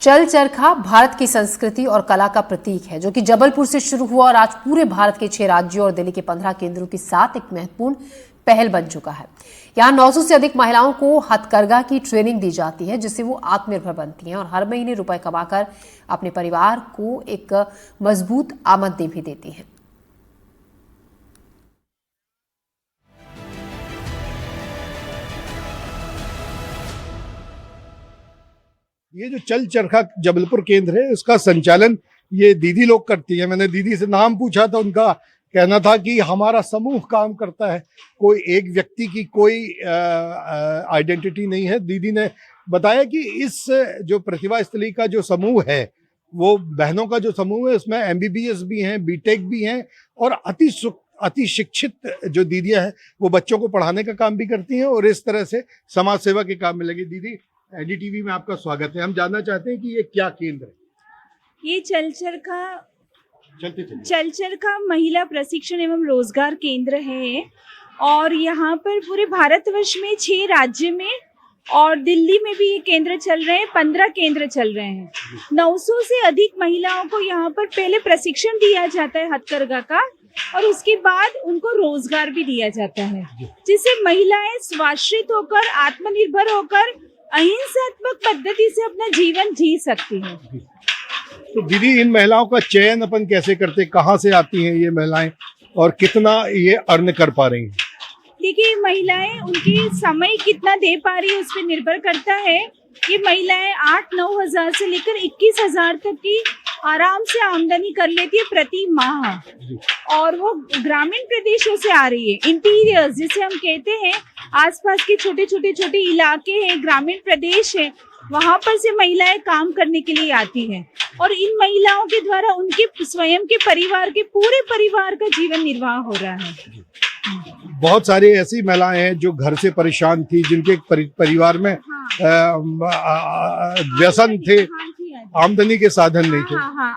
चल चरखा भारत की संस्कृति और कला का प्रतीक है, जो कि जबलपुर से शुरू हुआ और आज पूरे भारत के 6 राज्यों और दिल्ली के 15 केंद्रों के साथ एक महत्वपूर्ण पहल बन चुका है। यहाँ 900 से अधिक महिलाओं को हथकरघा की ट्रेनिंग दी जाती है, जिससे वो आत्मनिर्भर बनती हैं और हर महीने रुपए कमाकर अपने परिवार को एक मजबूत आमदनी भी देती हैं। ये जो चल चरखा जबलपुर केंद्र है, उसका संचालन ये दीदी लोग करती है। मैंने दीदी से नाम पूछा तो उनका कहना था कि हमारा समूह काम करता है, कोई एक व्यक्ति की कोई आइडेंटिटी नहीं है। दीदी ने बताया कि इस जो प्रतिभा स्थली का जो समूह है, वो बहनों का जो समूह है, उसमें MBBS भी हैं, BTech भी हैं और अति शिक्षित जो दीदियां हैं वो बच्चों को पढ़ाने का काम भी करती हैं और इस तरह से समाज सेवा के काम में लगी। दीदी, NDTV में आपका स्वागत है। हम जानना चाहते हैं कि ये क्या केंद्र है? ये चल चरखा महिला प्रशिक्षण एवं रोजगार केंद्र है और यहाँ पर पूरे भारतवर्ष में 6 राज्य में और दिल्ली में भी ये केंद्र चल रहे हैं। 15 केंद्र चल रहे हैं। 900 से अधिक महिलाओं को यहाँ पर पहले प्रशिक्षण दिया जाता है हथकरघा का और उसके बाद उनको रोजगार भी दिया जाता है, जिससे महिलाएं स्वाश्रित होकर आत्मनिर्भर होकर अहिंसात्मक पद्धति से अपना जीवन जी सकती है। तो दीदी, इन महिलाओं का चयन अपन कैसे करते, कहाँ से आती हैं ये महिलाएं और कितना ये अर्न कर पा रही हैं? देखिए, महिलाएं उनकी समय कितना दे पा रही है उस पर निर्भर करता है। ये महिलाएं 8-9 हजार से लेकर 21 हजार तक की आराम से आमदनी कर लेती है प्रति माह और वो ग्रामीण प्रदेशों से आ रही है। इंटीरियर्स जिसे हम कहते हैं, आसपास के छोटे इलाके हैं, ग्रामीण प्रदेश है, वहां पर से महिलाएं काम करने के लिए आती हैं और इन महिलाओं के द्वारा उनके स्वयं के परिवार के पूरे परिवार का जीवन निर्वाह हो रहा है। बहुत सारी ऐसी महिलाएं हैं जो घर से परेशान थी, जिनके परिवार में व्यसन थे, आमदनी के साधन नहीं थे।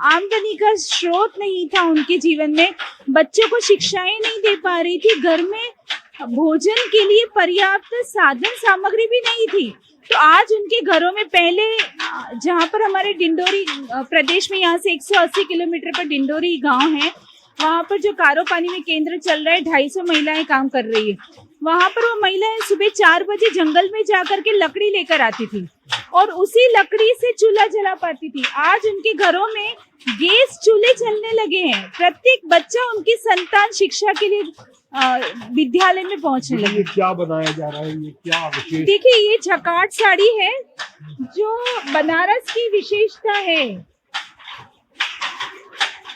आमदनी का स्रोत नहीं था उनके जीवन में। बच्चों को शिक्षाएं नहीं दे पा रही थी, घर में भोजन के लिए पर्याप्त साधन सामग्री भी नहीं थी। तो आज उनके घरों में, पहले जहाँ पर हमारे डिंडोरी प्रदेश में, यहाँ से 180 किलोमीटर पर डिंडोरी गांव है, वहाँ पर जो कारो पानी में केंद्र चल रहा है, 250 महिलाएं काम कर रही है। वहाँ पर वो महिलाएं सुबह 4 बजे जंगल में जाकर के लकड़ी लेकर आती थी और उसी लकड़ी से चूल्हा जला पाती थी। आज उनके घरों में गैस चूल्हे चलने लगे हैं। प्रत्येक बच्चा, उनकी संतान शिक्षा के लिए विद्यालय में पहुंचने लगे। ये क्या बनाया जा रहा है, ये क्या विशेष? देखिए, ये जकार्ड साड़ी है जो बनारस की विशेषता है।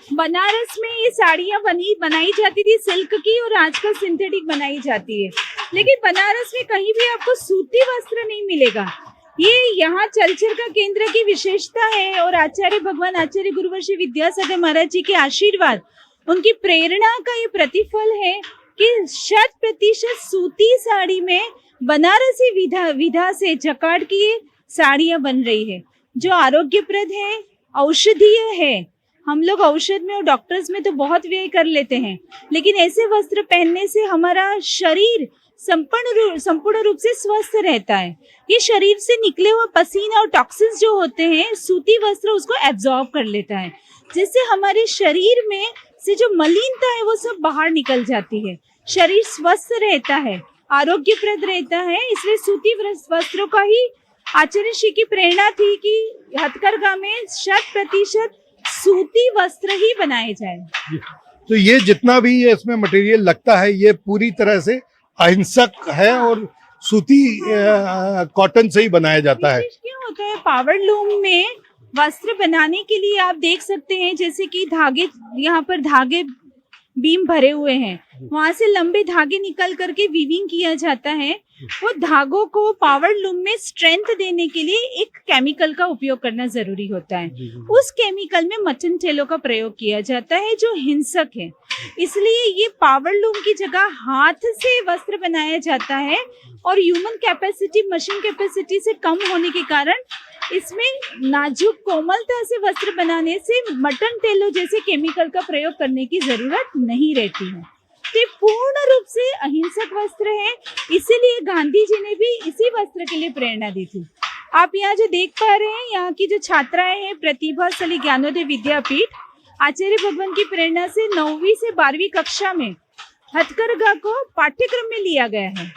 बनारस में ये साड़ियाँ बनाई जाती थी सिल्क की और आजकल सिंथेटिक बनाई जाती है, लेकिन बनारस में कहीं भी आपको सूती वस्त्र नहीं मिलेगा। ये यहाँ चल चरखा केंद्र की विशेषता है और भगवान आचार्य गुरुवर्षी विद्यासागर महाराज जी के आशीर्वाद, उनकी प्रेरणा का ये प्रतिफल है कि 100% सूती साड़ी में बनारसी विधा से जकार्ड की साड़ियाँ बन रही है, जो आरोग्यप्रद है, औषधीय है। हम लोग औषध में और डॉक्टर्स में तो बहुत व्यय कर लेते हैं, लेकिन ऐसे वस्त्र पहनने से हमारा शरीर संपूर्ण रूप से स्वस्थ रहता है। ये शरीर से निकले हुए पसीना और टॉक्सिन्स जो होते हैं, सूती वस्त्र उसको एब्जॉर्ब कर लेता है, जिससे हमारे शरीर में से जो मलिनता है वो सब बाहर निकल जाती है। शरीर स्वस्थ रहता है, आरोग्यप्रद रहता है। इसलिए सूती वस्त्रों का ही आचार्य श्री की प्रेरणा थी कि हथकरघा में 100% सूती वस्त्र ही बनाए जाए। तो ये जितना भी ये इसमें मटेरियल लगता है, ये पूरी तरह से अहिंसक है और सूती कॉटन से ही बनाया जाता है। क्या होता है, पावर लूम में वस्त्र बनाने के लिए आप देख सकते हैं, जैसे कि धागे, यहाँ पर धागे बीम भरे हुए हैं, वहां से लंबे धागे निकल करके वीविंग किया जाता है। वो धागों को पावर लूम में स्ट्रेंथ देने के लिए एक केमिकल का उपयोग करना जरूरी होता है। उस केमिकल में मटन टेलों का प्रयोग किया जाता है, जो हिंसक है। इसलिए ये पावर लूम की जगह हाथ से वस्त्र बनाया जाता है और ह्यूमन कैपेसिटी, मशीन कैपेसिटी से कम होने के कारण इसमें नाजुक कोमलता से वस्त्र बनाने से मटन टेलो जैसे केमिकल का प्रयोग करने की जरूरत नहीं रहती है। तो पूर्ण रूप से अहिंसक वस्त्र है, इसीलिए गांधी जी ने भी इसी वस्त्र के लिए प्रेरणा दी थी। आप यहाँ जो देख पा रहे हैं, यहाँ की जो छात्राएं हैं प्रतिभाशाली ज्ञानोदय विद्यापीठ आचार्य भगवान की प्रेरणा से 9वीं से 12वीं कक्षा में हथकरघा को पाठ्यक्रम में लिया गया है।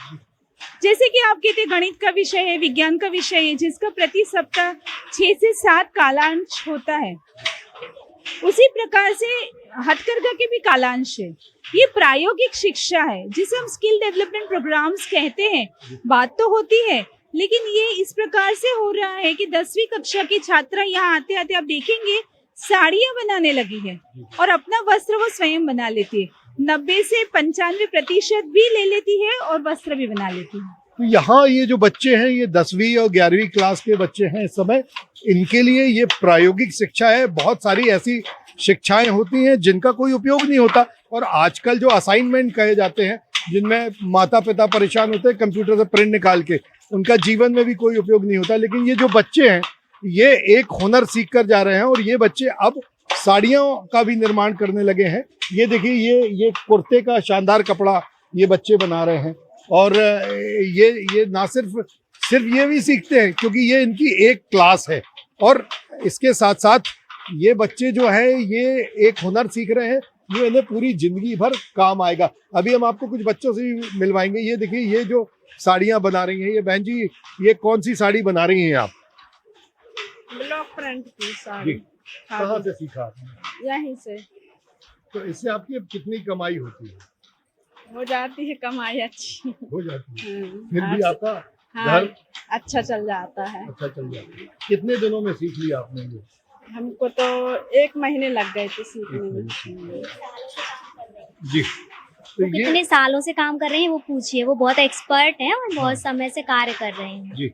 जैसे कि आप कहते हैं गणित का विषय है, विज्ञान का विषय है, जिसका प्रति सप्ताह 6 से 7 कालांश होता है, उसी प्रकार से हथकरघा के भी कालांश है। ये प्रायोगिक शिक्षा है जिसे हम स्किल डेवलपमेंट प्रोग्राम्स कहते हैं। बात तो होती है, लेकिन ये इस प्रकार से हो रहा है कि 10वीं कक्षा की छात्रा यहाँ आते आते आप देखेंगे साड़ियाँ बनाने लगी है और अपना वस्त्र वो स्वयं बना लेती है। 90 से 95% भी ले लेती है और वस्त्र भी बना लेती है। तो यहाँ ये जो बच्चे हैं, ये 10वीं और 11वीं क्लास के बच्चे हैं इस समय, इनके लिए ये प्रायोगिक शिक्षा है। बहुत सारी ऐसी शिक्षाएं होती हैं जिनका कोई उपयोग नहीं होता, और आजकल जो असाइनमेंट कहे जाते हैं जिनमें माता पिता परेशान होते हैं कंप्यूटर से प्रिंट निकाल के, उनका जीवन में भी कोई उपयोग नहीं होता। लेकिन ये जो बच्चे हैं ये एक हुनर सीख कर जा रहे हैं, और ये बच्चे अब साड़ियों का भी निर्माण करने लगे हैं। ये देखिए, ये कुर्ते का शानदार कपड़ा ये बच्चे बना रहे हैं। और ये ना सिर्फ ये भी सीखते हैं क्योंकि ये इनकी एक क्लास है, और इसके साथ साथ ये बच्चे जो है ये एक हुनर सीख रहे हैं, ये इन्हें पूरी जिंदगी भर काम आएगा। अभी हम आपको कुछ बच्चों से भी मिलवाएंगे। ये देखिए, ये जो साड़ियाँ बना रही हैं, ये बहन जी ये कौन सी साड़ी बना रही हैं आप? ब्लॉक प्रिंट की साड़ी। कहाँ से सीखा आपने? यहीं से तो इससे आपकी अब कितनी कमाई होती है? हो जाती है कमाई अच्छी। हो जाती है, फिर भी हाँ, आपका हाँ, घर अच्छा चल जाता है। अच्छा चल जाता है। कितने दिनों में सीख लिया आपने ये? हमको तो 1 महीने लग गए थे सीखने में। जी, तो वो ये कितने सालों से काम कर रहे हैं वो पूछिए, वो बहुत एक्सपर्ट हैं और बहुत समय से कार्य कर रहे हैं। जी,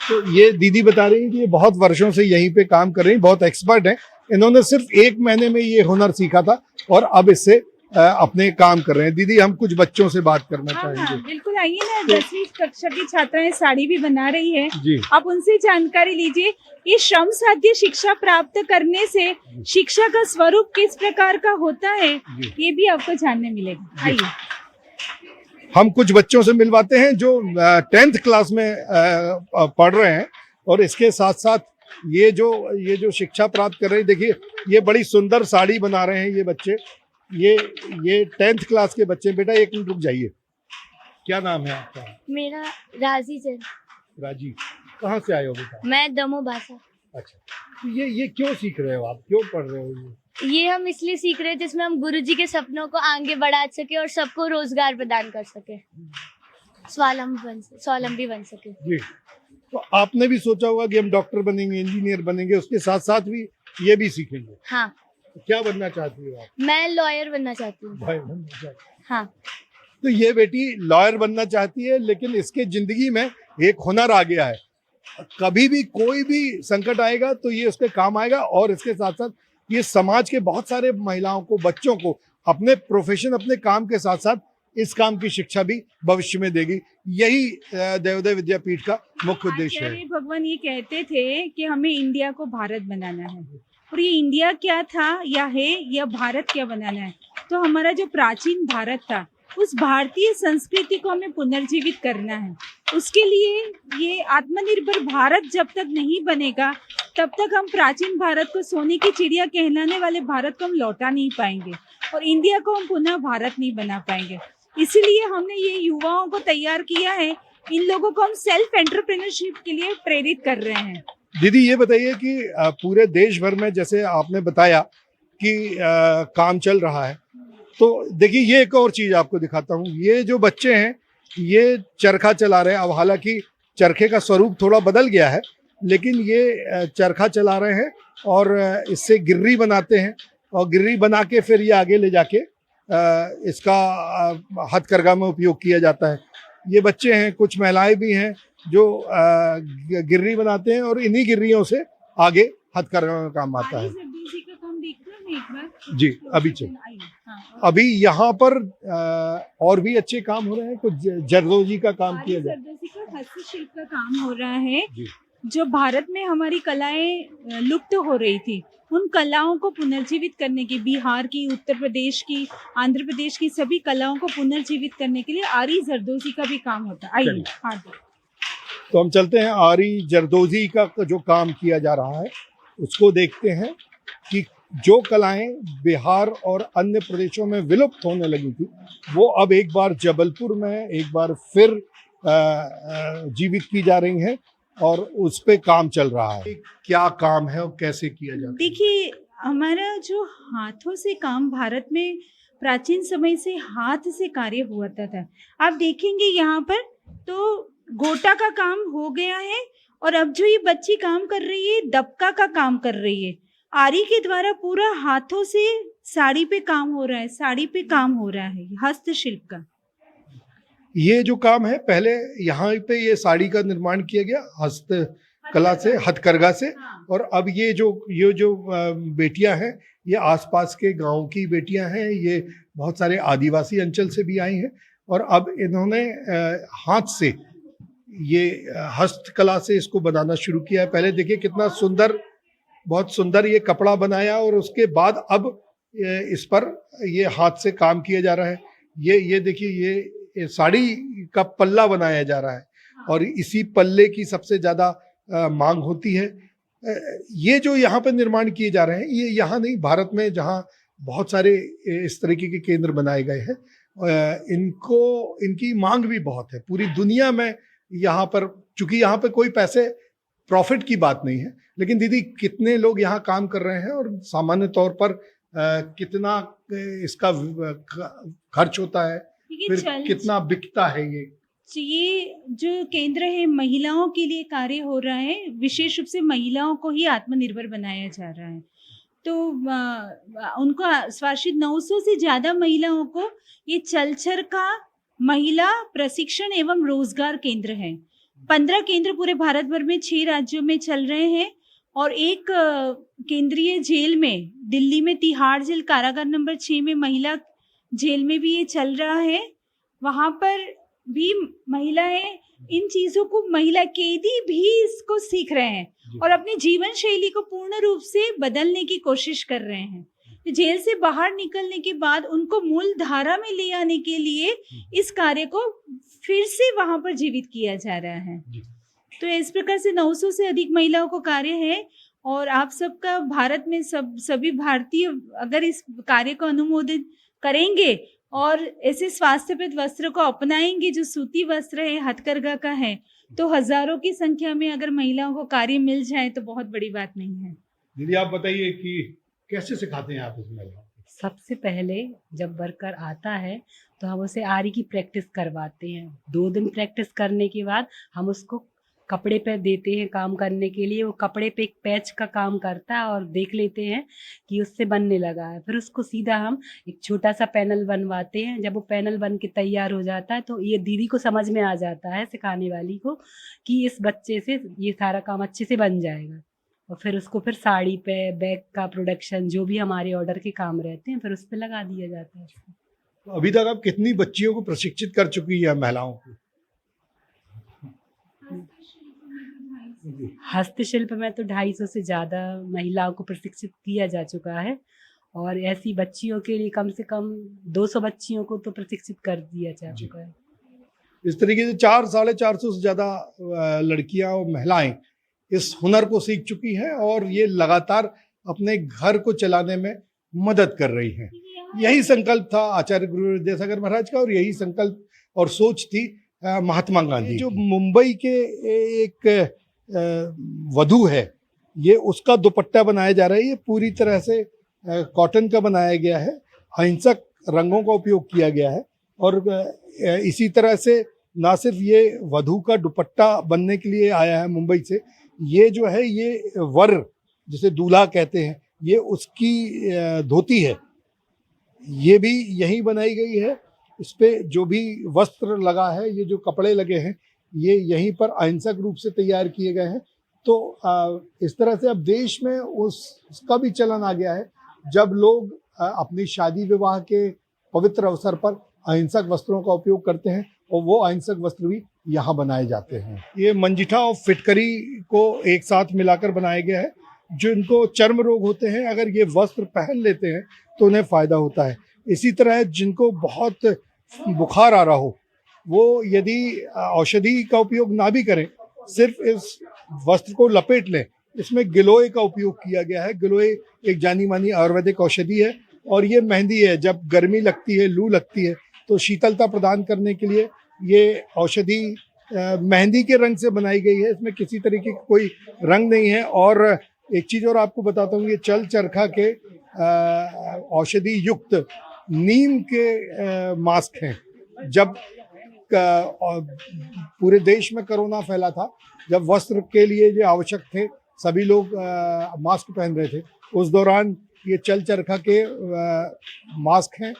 तो ये दीदी बता रही है कि ये बहुत वर्षों से यहीं पे काम कर रही हैं, बहुत एक्सपर्ट हैं। इन्होंने सिर्फ 1 महीने में ये हुनर सीखा था और अब इससे अपने काम कर रहे हैं। दीदी, हम कुछ बच्चों से बात करना हाँ, चाहेंगे। बिल्कुल आइए ना। 10वीं कक्षा की छात्राएं साड़ी भी बना रही है, जी, आप उनसे जानकारी लीजिए। ये श्रम साध्य शिक्षा प्राप्त करने से शिक्षा का स्वरूप किस प्रकार का होता है, जी। ये भी आपको जानने मिलेगा। आइए हम कुछ बच्चों से मिलवाते हैं जो 10th क्लास में पढ़ रहे हैं, और इसके साथ साथ ये जो शिक्षा प्राप्त कर रहे हैं। देखिए, ये बड़ी सुंदर साड़ी बना रहे हैं ये बच्चे। ये 10th क्लास के बच्चे। बेटा, एक मिनट रुक जाइए। क्या नाम है आपका? मेरा राजी से, राजीव। कहाँ से आए हो बेटा? मैं दमो भाषा। अच्छा, तो ये क्यों सीख रहे हो आप, क्यों पढ़ रहे हो ये हम इसलिए सीख रहे हैं जिसमें हम गुरुजी के सपनों को आगे बढ़ा सके और सबको रोजगार प्रदान कर सके, स्वावलंबी बन सके। जी, तो आपने भी सोचा होगा कि हम डॉक्टर बनेंगे, इंजीनियर बनेंगे, उसके साथ साथ भी ये भी सीखेंगे। हाँ, तो क्या बनना चाहती हो आप? मैं लॉयर बनना चाहती हूँ। भाई बनना चाहती हो। हाँ, तो ये बेटी लॉयर बनना चाहती है, लेकिन इसके जिंदगी में एक हुनर आ गया है। कभी भी कोई भी संकट आएगा तो ये उसके काम आएगा, और इसके साथ साथ ये समाज के बहुत सारे महिलाओं को, बच्चों को अपने प्रोफेशन, अपने काम के साथ साथ इस काम की शिक्षा भी भविष्य में देगी। यही देवोदय विद्यापीठ का मुख्य उद्देश्य है। आचार्य भगवान ये कहते थे कि हमें इंडिया को भारत बनाना है, और ये इंडिया क्या था या है, या भारत क्या बनाना है। तो हमारा जो प्राचीन भारत था, उस भारतीय संस्कृति को हमें पुनर्जीवित करना है। उसके लिए ये आत्मनिर्भर भारत जब तक नहीं बनेगा, तब तक हम प्राचीन भारत को, सोने की चिड़िया कहलाने वाले भारत को हम लौटा नहीं पाएंगे, और इंडिया को हम पुनः भारत नहीं बना पाएंगे। इसीलिए हमने ये युवाओं को तैयार किया है। इन लोगों को हम सेल्फ एंटरप्रेन्योरशिप के लिए प्रेरित कर रहे हैं। दीदी, ये बताइए कि पूरे देश भर में, जैसे आपने बताया कि काम चल रहा है, तो देखिए ये एक और चीज आपको दिखाता हूँ। ये जो बच्चे हैं ये चरखा चला रहे हैं। अब हालांकि चरखे का स्वरूप थोड़ा बदल गया है, लेकिन ये चरखा चला रहे हैं और इससे गिर्री बनाते हैं, और गिर्री बना के फिर ये आगे ले जाके इसका हथकरघा में उपयोग किया जाता है। ये बच्चे हैं, कुछ महिलाएं भी हैं जो गिर्री बनाते हैं, और इन्हीं गिर्रियों से आगे हथकरघा में काम आता है। जी, अभी चलिए। हाँ, अभी यहाँ पर और भी अच्छे काम हो रहे हैं। कुछ जरदोजी का काम किया जाए। जरदोजी का हस्तशिल्प का काम हो रहा है। जी। जो भारत में हमारी कलाएं लुप्त हो रही थी, उन कलाओं को पुनर्जीवित करने की, बिहार की, उत्तर प्रदेश की, आंध्र प्रदेश की सभी कलाओं को पुनर्जीवित करने के लिए आरी जरदोजी का भी काम होता है। आइए। चलिए। हाँ, तो हम चलते हैं आरी जरदोजी का जो काम किया जा रहा है उसको देखते हैं कि जो कलाएं बिहार और अन्य प्रदेशों में विलुप्त होने लगी थी वो अब एक बार जबलपुर में एक बार फिर जीवित की जा रही हैं और उस पे काम चल रहा है। क्या काम है और कैसे किया जाता है? देखिए, हमारा जो हाथों से काम भारत में प्राचीन समय से हाथ से कार्य हुआ था। आप देखेंगे यहाँ पर तो गोटा का काम हो गया है और अब जो ये बच्ची काम कर रही है दबका का काम कर रही है। आरी के द्वारा पूरा हाथों से साड़ी पे काम हो रहा है, साड़ी पे काम हो रहा है हस्तशिल्प का। ये जो काम है पहले यहाँ पे ये साड़ी का निर्माण किया गया हस्तकला से, हथकरघा से, और अब ये जो बेटियां हैं ये आसपास के गांव की बेटियां हैं, ये बहुत सारे आदिवासी अंचल से भी आई हैं और अब इन्होंने हाथ से ये हस्तकला से इसको बनाना शुरू किया है। पहले देखिए कितना सुंदर, बहुत सुंदर ये कपड़ा बनाया और उसके बाद अब इस पर ये हाथ से काम किया जा रहा है। ये देखिए ये साड़ी का पल्ला बनाया जा रहा है और इसी पल्ले की सबसे ज़्यादा मांग होती है। ये जो यहाँ पर निर्माण किए जा रहे हैं ये यहाँ नहीं, भारत में जहाँ बहुत सारे इस तरीके के केंद्र बनाए गए हैं इनकी मांग भी बहुत है पूरी दुनिया में। यहाँ पर चूंकि यहाँ पे कोई पैसे प्रॉफिट की बात नहीं है, लेकिन दीदी कितने लोग यहाँ काम कर रहे हैं और सामान्य तौर पर कितना इसका खर्च होता है, फिर कितना बिकता है ये जो केंद्र है महिलाओं के लिए कार्य हो रहा है, विशेष रूप से महिलाओं को ही आत्मनिर्भर बनाया जा रहा है। तो उनको स्वाश्रित 900 से ज़्यादा महिलाओं को ये चलचर का महिला प्रशिक्षण एवं रोजगार केंद्र है। 15 केंद्र पूरे भारत भर में 6 राज्यों में चल रहे हैं और एक केंद्रीय जेल में दिल्ली में तिहाड़ जेल कारागार नंबर 6 में महिला जेल में भी ये चल रहा है। वहाँ पर भी महिलाएं इन चीज़ों को, महिला कैदी भी इसको सीख रहे हैं और अपनी जीवन शैली को पूर्ण रूप से बदलने की कोशिश कर रहे हैं। जेल से बाहर निकलने के बाद उनको मूल धारा में ले आने के लिए इस कार्य को फिर से वहां पर जीवित किया जा रहा है। तो इस प्रकार से 900 से अधिक महिलाओं को कार्य है और आप सबका भारत में सभी भारतीय अगर इस कार्य को अनुमोदित करेंगे और ऐसे स्वास्थ्यप्रद वस्त्र को अपनाएंगे जो सूती वस्त्र है, हथकरघा का है, तो हजारों की संख्या में अगर महिलाओं को कार्य मिल जाए तो बहुत बड़ी बात नहीं है। दीदी आप बताइए कि कैसे सिखाते हैं आप इस महिलाओं को? सबसे पहले जब वर्कर आता है तो हम उसे आरी की प्रैक्टिस करवाते हैं। 2 दिन प्रैक्टिस करने के बाद हम उसको कपड़े पे देते हैं काम करने के लिए। वो कपड़े पे एक पैच का काम करता है और देख लेते हैं कि उससे बनने लगा है। फिर उसको सीधा हम एक छोटा सा पैनल बनवाते हैं। जब वो पैनल बन के तैयार हो जाता है तो ये दीदी को समझ में आ जाता है, सिखाने वाली को, कि इस बच्चे से ये सारा काम अच्छे से बन जाएगा। और फिर उसको फिर साड़ी पे, बैग का प्रोडक्शन, जो भी हमारे ऑर्डर के काम रहते हैं, फिर उस पर लगा दिया जाता है। तो अभी तक आप कितनी बच्चियों को प्रशिक्षित कर चुकी है महिलाओं को? हस्तशिल्प में तो 250 से ज़्यादा महिलाओं को प्रशिक्षित किया जा चुका है और ऐसी बच्चियों के लिए कम से कम 200 बच्चियों को तो प्रशिक्षित कर दिया जा चुका है। इस तरीके से 400-450 से ज़्यादा लड़कियां और महिलाएं इस हुनर को सीख चुकी हैं और ये लगातार अपने घर को चलाने में मदद कर रही हैं। यही संकल्प था आचार्य गुरु विद्यासागर महाराज का और यही संकल्प और सोच थी महात्मा गांधी। जो मुंबई के एक वधू है, ये उसका दुपट्टा बनाया जा रहा है। ये पूरी तरह से कॉटन का बनाया गया है, अहिंसक रंगों का उपयोग किया गया है और इसी तरह से ना सिर्फ ये वधू का दुपट्टा बनने के लिए आया है मुंबई से, ये जो है ये वर जिसे दूल्हा कहते हैं, ये उसकी धोती है, ये भी यहीं बनाई गई है। इस पे जो भी वस्त्र लगा है, ये जो कपड़े लगे हैं, ये यहीं पर अहिंसक रूप से तैयार किए गए हैं। तो इस तरह से अब देश में उसका भी चलन आ गया है, जब लोग अपनी शादी विवाह के पवित्र अवसर पर अहिंसक वस्त्रों का उपयोग करते हैं और वो अहिंसक वस्त्र भी यहाँ बनाए जाते हैं। ये मंजिठा और फिटकरी को एक साथ मिलाकर बनाया गया है। जिनको चर्म रोग होते हैं, अगर ये वस्त्र पहन लेते हैं तो उन्हें फायदा होता है। इसी तरह जिनको बहुत बुखार आ रहा हो, वो यदि औषधि का उपयोग ना भी करें, सिर्फ इस वस्त्र को लपेट लें। इसमें गिलोय का उपयोग किया गया है। गिलोय एक जानी मानी आयुर्वेदिक औषधि है और ये मेहंदी है। जब गर्मी लगती है, लू लगती है, तो शीतलता प्रदान करने के लिए ये औषधि मेहंदी के रंग से बनाई गई है। इसमें किसी तरीके का कोई रंग नहीं है। और एक चीज़ और आपको बताता हूँ, ये चल चरखा के औषधि युक्त नीम के मास्क हैं। जब पूरे देश में कोरोना फैला था, जब वस्त्र के लिए जो आवश्यक थे, सभी लोग मास्क पहन रहे थे, उस दौरान ये चल चरखा के मास्क हैं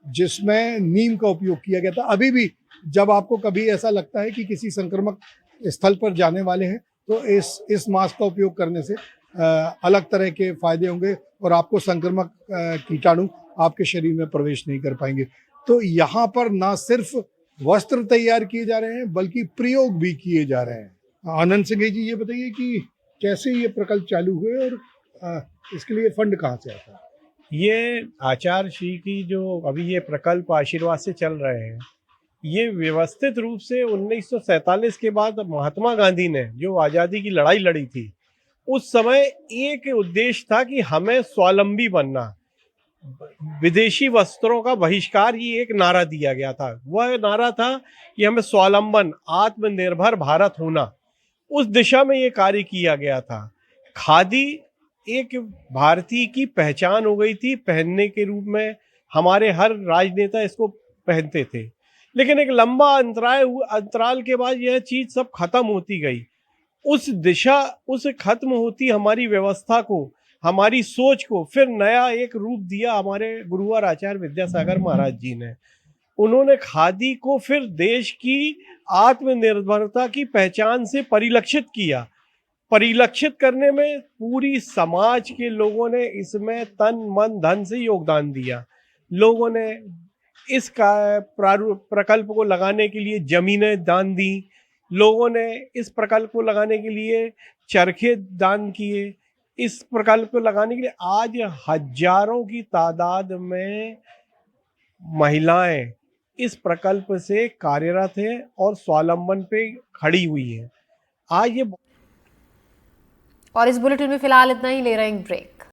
जिसमें नीम का उपयोग किया गया था। अभी भी जब आपको कभी ऐसा लगता है कि किसी संक्रामक स्थल पर जाने वाले हैं, तो इस मास्क का उपयोग करने से अलग तरह के फायदे होंगे और आपको संक्रामक कीटाणु आपके शरीर में प्रवेश नहीं कर पाएंगे। तो यहाँ पर ना सिर्फ वस्त्र तैयार किए जा रहे हैं बल्कि प्रयोग भी किए जा रहे हैं। आनंद सिंह जी, ये बताइए कि कैसे ये प्रकल्प चालू हुए और इसके लिए फंड कहाँ से आता है? ये आचार्य श्री की जो अभी ये प्रकल्प आशीर्वाद से चल रहे हैं, ये व्यवस्थित रूप से 1947 के बाद महात्मा गांधी ने जो आज़ादी की लड़ाई लड़ी थी, उस समय एक उद्देश्य था कि हमें स्वावलंबी बनना, विदेशी वस्त्रों का बहिष्कार, ये एक नारा दिया गया था। वह नारा था कि हमें स्वावलंबन, आत्मनिर्भर भारत होना। उस दिशा में ये कार्य किया गया था। खादी एक भारतीय की पहचान हो गई थी, पहनने के रूप में हमारे हर राजनेता इसको पहनते थे। लेकिन एक लंबा अंतराल के बाद यह चीज सब खत्म होती गई। उस दिशा, उस खत्म होती हमारी व्यवस्था को, हमारी सोच को फिर नया एक रूप दिया हमारे गुरुवर आचार्य विद्यासागर महाराज जी ने। उन्होंने खादी को फिर देश की आत्मनिर्भरता की पहचान से परिलक्षित किया। परिलक्षित करने में पूरी समाज के लोगों ने इसमें तन मन धन से योगदान दिया। लोगों ने इस प्रकल्प को लगाने के लिए जमीनें दान दी, लोगों ने इस प्रकल्प को लगाने के लिए चरखे दान किए। इस प्रकल्प को लगाने के लिए आज हजारों की तादाद में महिलाएं इस प्रकल्प से कार्यरत हैं और स्वावलंबन पे खड़ी हुई हैं। आज ये और इस बुलेटिन में फिलहाल इतना ही, ले रहे हैं ब्रेक।